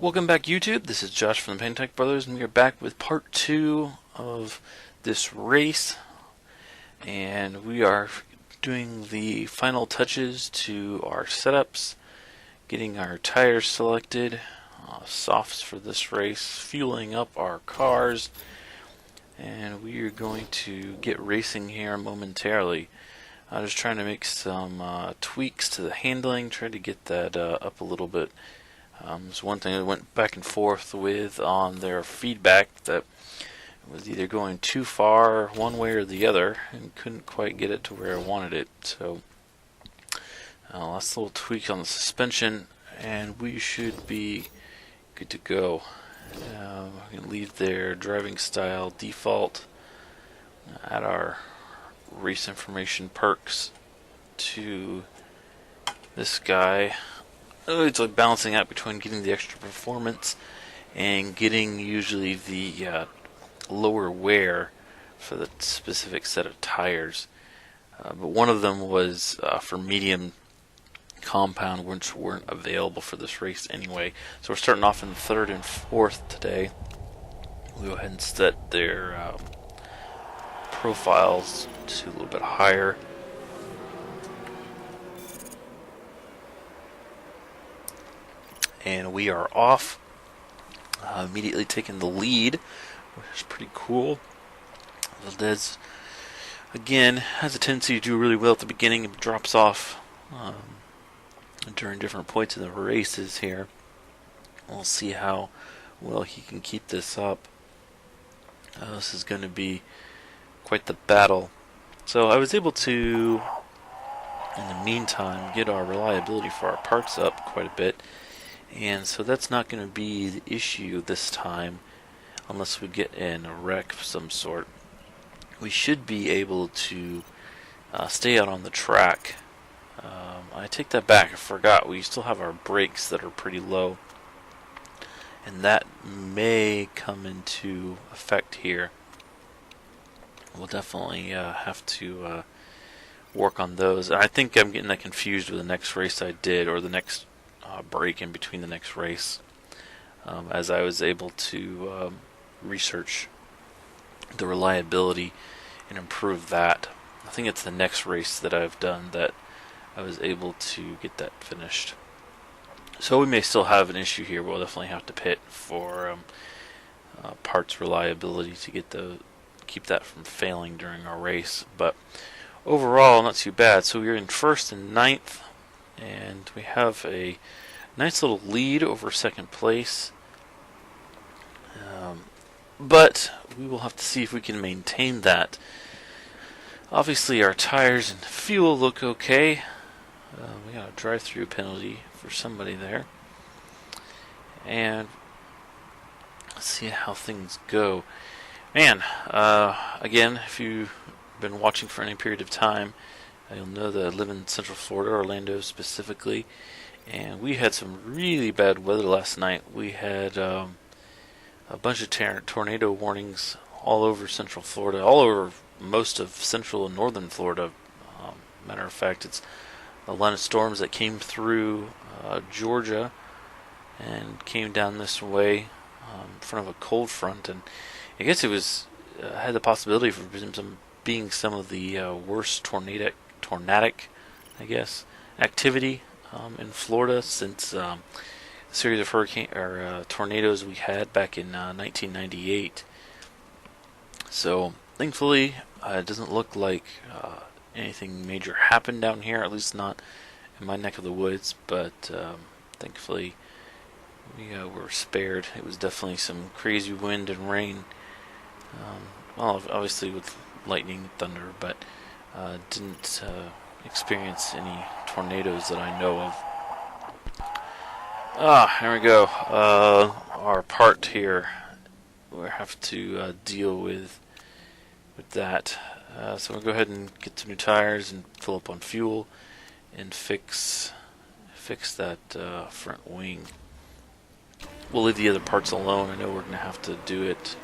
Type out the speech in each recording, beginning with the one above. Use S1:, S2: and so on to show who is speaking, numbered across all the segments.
S1: Welcome back, YouTube. This is Josh from the Pantek Brothers, and we are back with part 2 of this race. And we are doing the final touches to our setups, getting our tires selected, softs for this race, fueling up our cars, and we are going to get racing here momentarily. I'm just trying to make some tweaks to the handling, try to get that up a little bit. There's one thing I went back and forth with on their feedback that was either going too far one way or the other and couldn't quite get it to where I wanted it. So last little tweak on the suspension and we should be good to go. I can leave their driving style default, add our race information perks to this guy. It's like balancing out between getting the extra performance and getting usually the lower wear for the specific set of tires. But one of them was for medium compound, which weren't available for this race anyway. So we're starting off in third and fourth today. We'll go ahead and set their profiles to a little bit higher. And we are off, immediately taking the lead, which is pretty cool. Valdez, again, has a tendency to do really well at the beginning and drops off during different points in the races here. We'll see how well he can keep this up. This is going to be quite the battle. So I was able to, in the meantime, get our reliability for our parts up quite a bit. And so that's not going to be the issue this time, unless we get in a wreck of some sort. We should be able to stay out on the track. I take that back, I forgot. We still have our brakes that are pretty low. And that may come into effect here. We'll definitely have to work on those. I think I'm getting that confused with the next race I did, or the next break in between the next race, as I was able to research the reliability and improve that. I think it's the next race that I've done that I was able to get that finished. So we may still have an issue here. We'll definitely have to pit for parts reliability to get keep that from failing during our race. But overall, not too bad. So we're in first and ninth, and we have a nice little lead over second place. But we will have to see if we can maintain that. Obviously, our tires and fuel look okay. We got a drive-through penalty for somebody there. And let's see how things go. Man, again, if you've been watching for any period of time, you'll know that I live in Central Florida, Orlando specifically, and we had some really bad weather last night. We had a bunch of tornado warnings all over Central Florida, all over most of Central and Northern Florida. Matter of fact, it's a line of storms that came through Georgia and came down this way in front of a cold front, and I guess it was had the possibility for being some of the worst tornadic, I guess, activity in Florida since a series of tornadoes we had back in 1998. So thankfully, it doesn't look like anything major happened down here, at least not in my neck of the woods. But thankfully, we were spared. It was definitely some crazy wind and rain. Well, obviously with lightning and thunder, but didn't experience any tornadoes that I know of. Here we go. Our part here. We'll have to deal with that. So we'll go ahead and get some new tires and fill up on fuel and fix that front wing. We'll leave the other parts alone. I know we're going to have to do it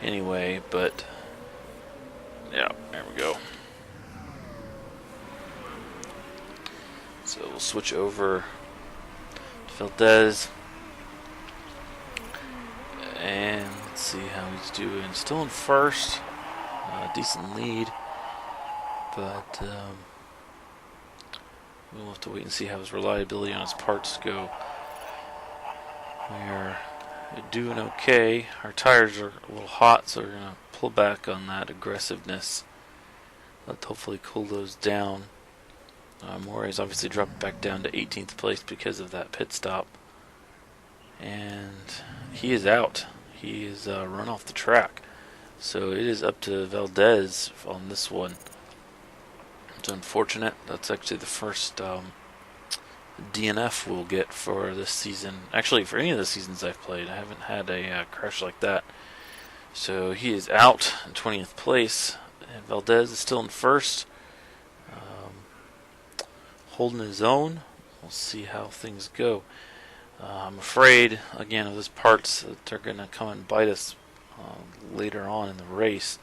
S1: anyway, but yeah, there we go. So we'll switch over to Valdez. And let's see how he's doing. Still in first. Decent lead. But we'll have to wait and see how his reliability on his parts go. We are doing okay. Our tires are a little hot, so we're going to pull back on that aggressiveness. Let's hopefully cool those down. Morey's obviously dropped back down to 18th place because of that pit stop. And he is out. He is run off the track. So it is up to Valdez on this one. It's unfortunate. That's actually the first DNF we'll get for this season. Actually, for any of the seasons I've played, I haven't had a crash like that. So he is out in 20th place. And Valdez is still in first. Holding his own. We'll see how things go. I'm afraid, again, of those parts that they're going to come and bite us later on in the race.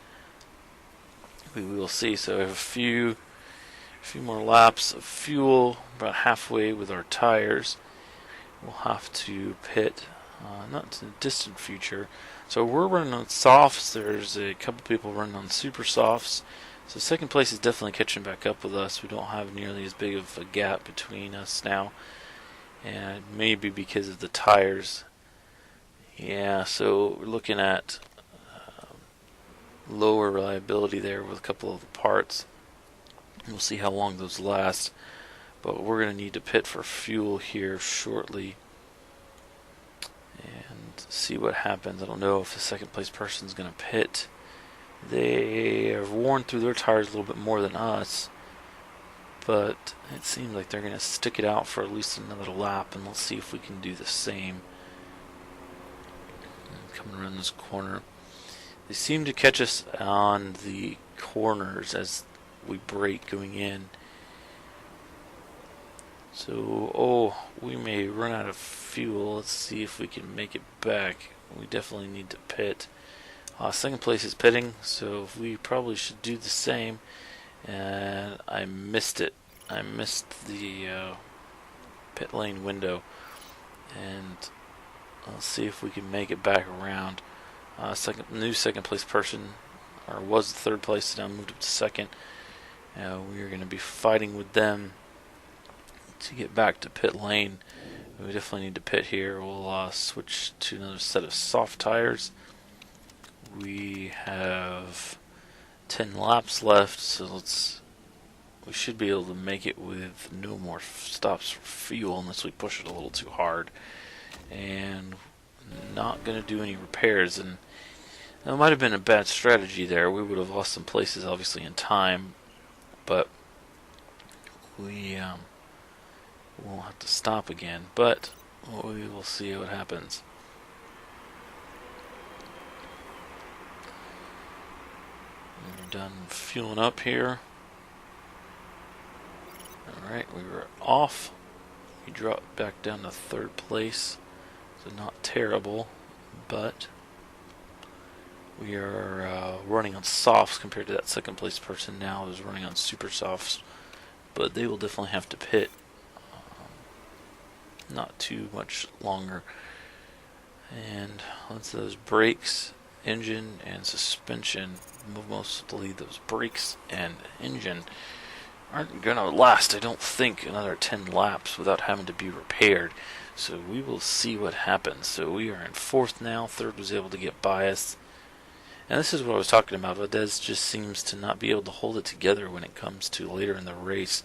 S1: We will see. So we have a few more laps of fuel, about halfway with our tires. We'll have to pit, not in the distant future. So we're running on softs. There's a couple people running on super softs. So second place is definitely catching back up with us. We don't have nearly as big of a gap between us now. And maybe because of the tires. Yeah, so we're looking at lower reliability there with a couple of the parts. We'll see how long those last. But we're going to need to pit for fuel here shortly. And see what happens. I don't know if the second place person is going to pit. They have worn through their tires a little bit more than us. But it seems like they're going to stick it out for at least another lap. And let's see if we can do the same. Coming around this corner. They seem to catch us on the corners as we brake going in. So, we may run out of fuel. Let's see if we can make it back. We definitely need to pit. Second place is pitting, so we probably should do the same. And I missed it. I missed the pit lane window. And let's see if we can make it back around. New second place person, or was the third place, now moved up to second. We are going to be fighting with them to get back to pit lane. We definitely need to pit here. We'll switch to another set of soft tires. We have 10 laps left, so we should be able to make it with no more stops for fuel unless we push it a little too hard. And not going to do any repairs. And that might have been a bad strategy there. We would have lost some places, obviously, in time. But we won't have to stop again. But we will see what happens. We're done fueling up here. Alright, we were off. We dropped back down to third place. So not terrible, but we are running on softs compared to that second place person now who's running on super softs. But they will definitely have to pit not too much longer. And once those brakes, engine, and suspension, mostly those brakes and engine, aren't going to last, I don't think, another 10 laps without having to be repaired. So we will see what happens. So we are in fourth now. Third was able to get by us. And this is what I was talking about. Valdez just seems to not be able to hold it together when it comes to later in the race.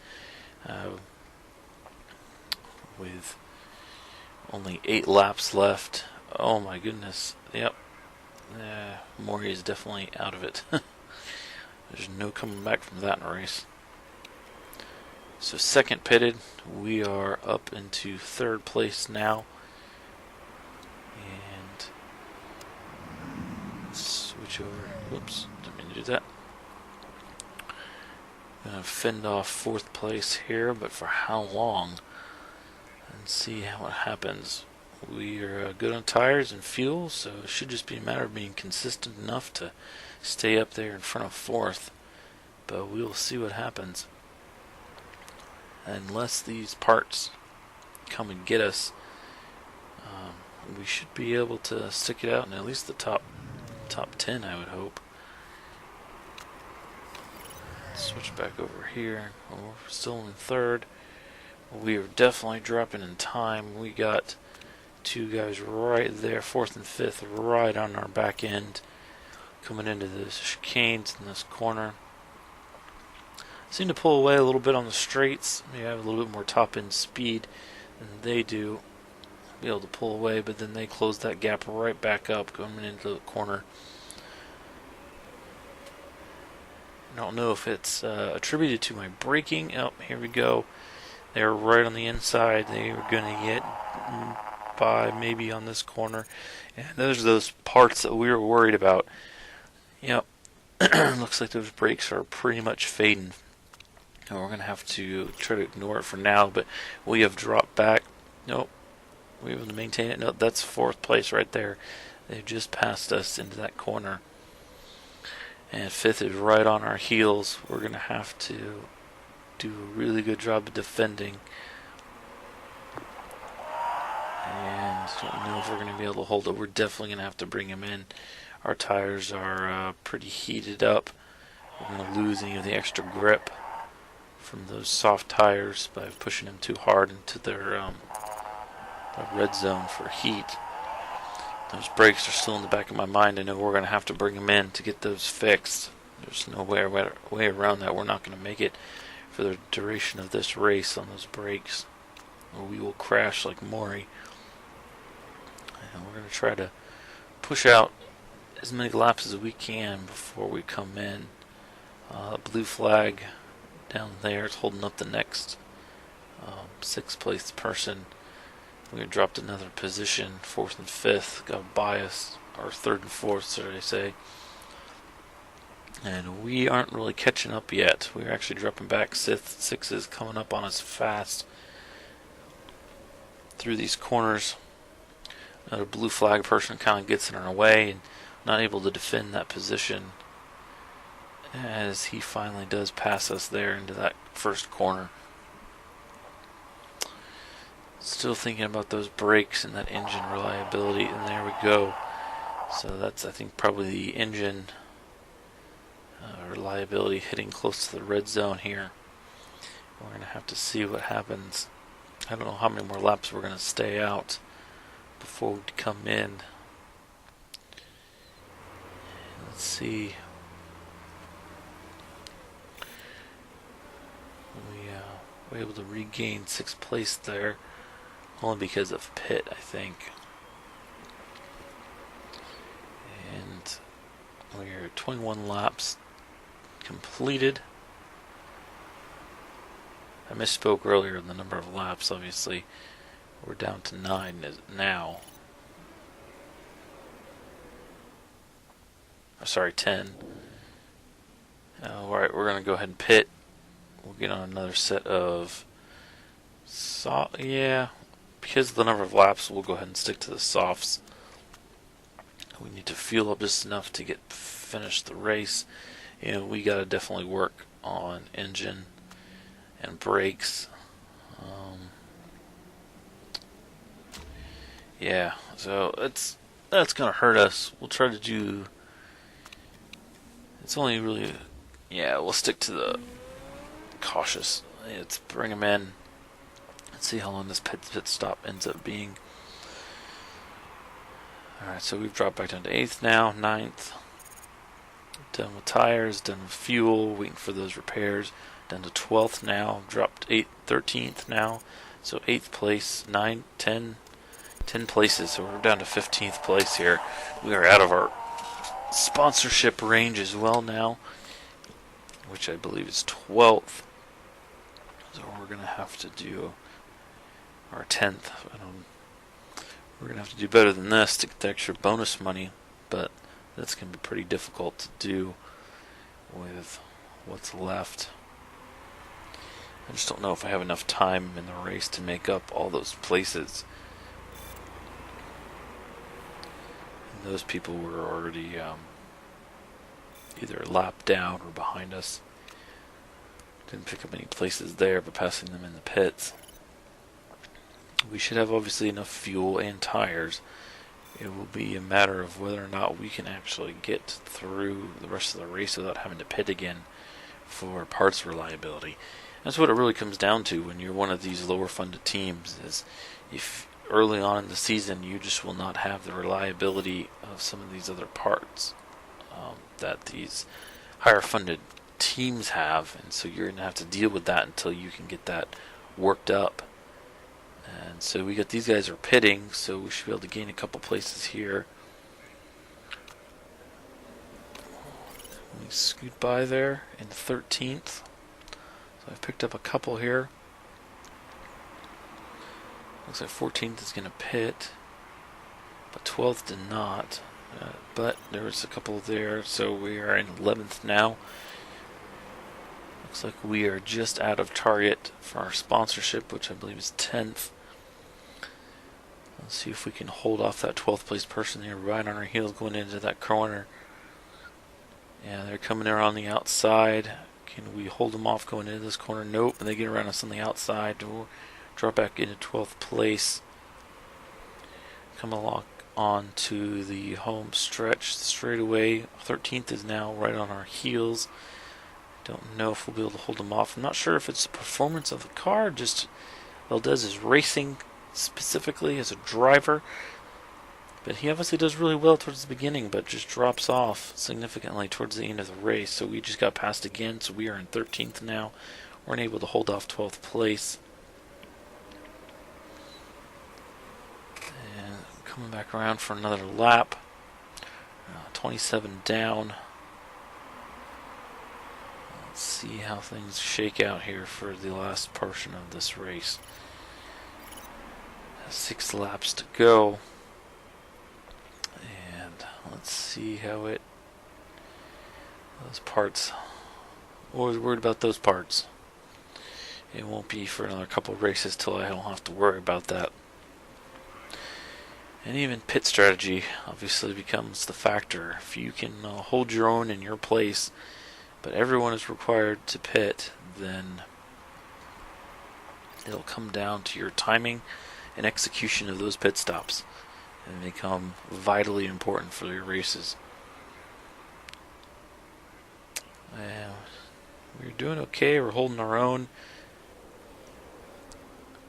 S1: With only 8 laps left. Oh my goodness. Yep. Maury is definitely out of it. There's no coming back from that in a race. So second pitted, we are up into third place now. And switch over. Whoops, didn't mean to do that. Gonna fend off fourth place here, but for how long? And see what happens. We are good on tires and fuel, so it should just be a matter of being consistent enough to stay up there in front of fourth. But we will see what happens. Unless these parts come and get us, we should be able to stick it out in at least the top 10, I would hope. Switch back over here. We're still in third. We are definitely dropping in time. We got two guys right there, fourth and fifth, right on our back end, coming into the chicanes in this corner. Seem to pull away a little bit on the straights. They have a little bit more top end speed than they do. Be able to pull away, but then they close that gap right back up, coming into the corner. I don't know if it's attributed to my braking. Oh, here we go. They're right on the inside. They were going to get by maybe on this corner. And those are those parts that we were worried about. Yep. Looks like those brakes are pretty much fading. And we're going to have to try to ignore it for now, but we have dropped back. Nope. We're able to maintain it. Nope, that's fourth place right there. They've just passed us into that corner. And fifth is right on our heels. We're going to have to do a really good job of defending. And I don't know if we're going to be able to hold it. We're definitely going to have to bring him in. Our tires are pretty heated up. We're going to lose any of the extra grip from those soft tires by pushing them too hard into their red zone for heat. Those brakes are still in the back of my mind. I know we're going to have to bring them in to get those fixed. There's no way around that. We're not going to make it for the duration of this race on those brakes, or we will crash like Maury. And we're going to try to push out as many laps as we can before we come in. Blue flag down there is holding up the next sixth place person. We dropped another position, fourth and fifth, got a bias, or third and fourth, should I say. And we aren't really catching up yet. We're actually dropping back. Six is coming up on us fast through these corners. Another blue flag person kind of gets in our way and not able to defend that position as he finally does pass us there into that first corner. Still thinking about those brakes and that engine reliability, and there we go. So that's, I think, probably the engine reliability hitting close to the red zone here. We're going to have to see what happens. I don't know how many more laps we're going to stay out before we come in. Let's see. We were able to regain sixth place there. Only because of pit, I think. And we're 21 laps completed. I misspoke earlier in the number of laps, obviously. We're down to 9 now. Oh, sorry, 10. Alright, we're going to go ahead and pit. We'll get on another set of... Because of the number of laps, we'll go ahead and stick to the softs. We need to fuel up just enough to finish the race. We got to definitely work on engine and brakes. So that's going to hurt us. We'll try to do... It's only really... we'll stick to the cautious. Let's bring them in. Let's see how long this pit stop ends up being. Alright, so we've dropped back down to 8th now, 9th. Done with tires, done with fuel, waiting for those repairs. Down to 12th now, dropped 13th now. So 8th place, 9, 10 places. So we're down to 15th place here. We are out of our sponsorship range as well now, which I believe is 12th. So we're going to have to do our 10th. We're going to have to do better than this to get the extra bonus money, but that's going to be pretty difficult to do with what's left. I just don't know if I have enough time in the race to make up all those places. And those people were already either a lap down or behind us. Didn't pick up any places there, but passing them in the pits. We should have obviously enough fuel and tires. It will be a matter of whether or not we can actually get through the rest of the race without having to pit again for parts reliability. That's what it really comes down to when you're one of these lower funded teams, is if early on in the season you just will not have the reliability of some of these other parts that these higher funded teams have, and so you're going to have to deal with that until you can get that worked up. And so we got these guys are pitting, so we should be able to gain a couple places here. We scoot by there in 13th. So I've picked up a couple here. Looks like 14th is going to pit, but 12th did not. But there was a couple there, so we are in 11th now. Looks like we are just out of target for our sponsorship, which I believe is 10th. Let's see if we can hold off that 12th place person there right on our heels going into that corner. Yeah, they're coming around the outside. Can we hold them off going into this corner? Nope, and they get around us on the outside. We'll drop back into 12th place. Come along on to the home stretch straight away. 13th is now right on our heels. Don't know if we'll be able to hold them off. I'm not sure if it's the performance of the car, just Valdez is racing specifically as a driver. But he obviously does really well towards the beginning, but just drops off significantly towards the end of the race. So we just got passed again, so we are in 13th now. We're unable to hold off 12th place. And coming back around for another lap. 27 down. Let's see how things shake out here for the last portion of this race. 6 laps to go. Let's see how those parts, always worried about those parts. It won't be for another couple of races till I don't have to worry about that. And even pit strategy obviously becomes the factor. If you can hold your own in your place, but everyone is required to pit, then it'll come down to your timing and execution of those pit stops, and become vitally important for your races. We're doing okay, we're holding our own,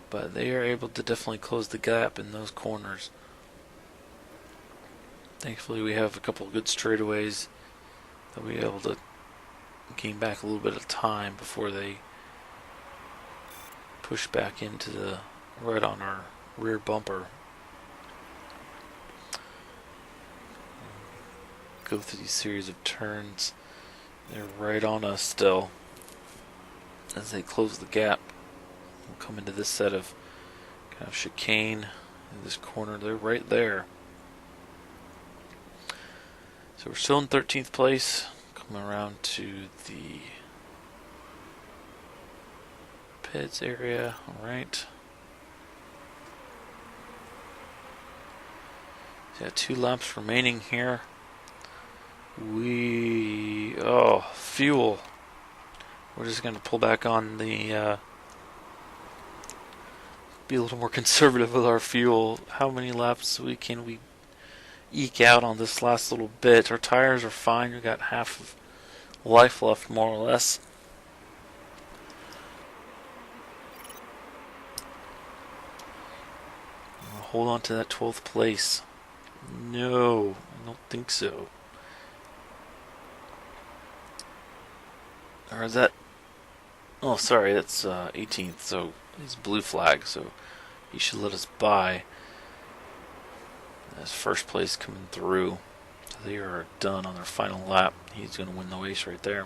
S1: but they are able to definitely close the gap in those corners. Thankfully we have a couple of good straightaways that we'll be able to gain back a little bit of time before they push back into the right on our rear bumper. Go through these series of turns. They're right on us still. As they close the gap, we'll come into this set of kind of chicane in this corner. They're right there. So we're still in 13th place. Coming around to the pits area. Alright. So 2 laps remaining here. Fuel. We're just going to pull back on the, be a little more conservative with our fuel. How many laps can we eke out on this last little bit? Our tires are fine. We've got half of life left, more or less. We'll hold on to that 12th place. No, I don't think so. Or is that... Oh, sorry, that's 18th, so he's blue flag, so he should let us by. That's first place coming through. So they are done on their final lap. He's going to win the race right there.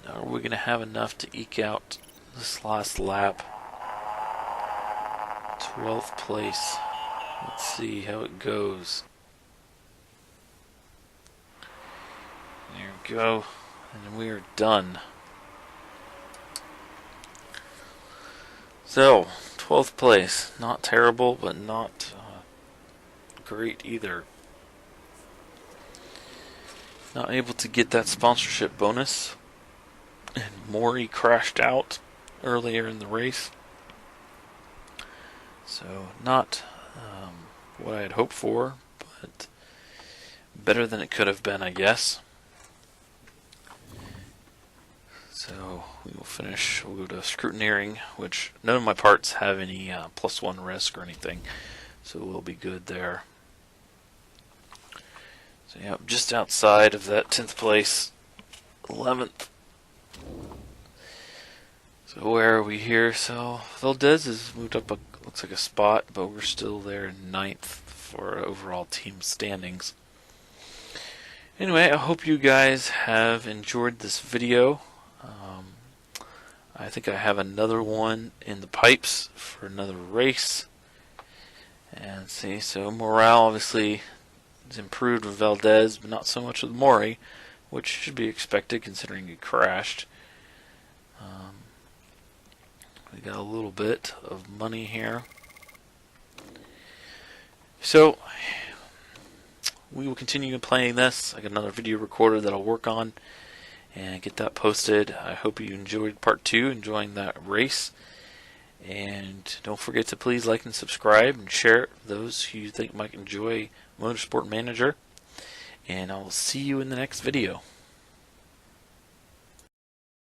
S1: Now, are we going to have enough to eke out this last lap? 12th place. Let's see how it goes. There we go. And we are done. So, 12th place. Not terrible, but not great either. Not able to get that sponsorship bonus. And Maury crashed out earlier in the race. So not what I had hoped for, but better than it could have been, I guess. So we will finish. We'll go to scrutineering, which none of my parts have any +1 risk or anything, so we'll be good there. So yeah, just outside of that 10th place, 11th. So where are we here? So Valdez has moved up looks like a spot, but we're still there in 9th for overall team standings. Anyway, I hope you guys have enjoyed this video. I think I have another one in the pipes for another race. And see, so morale obviously is improved with Valdez, but not so much with Maury, which should be expected considering he crashed. We got a little bit of money here. So we will continue playing this. I got another video recorder that I'll work on and get that posted. I hope you enjoyed part 2, enjoying that race. And don't forget to please like and subscribe and share it with those who you think might enjoy Motorsport Manager. And I will see you in the next video.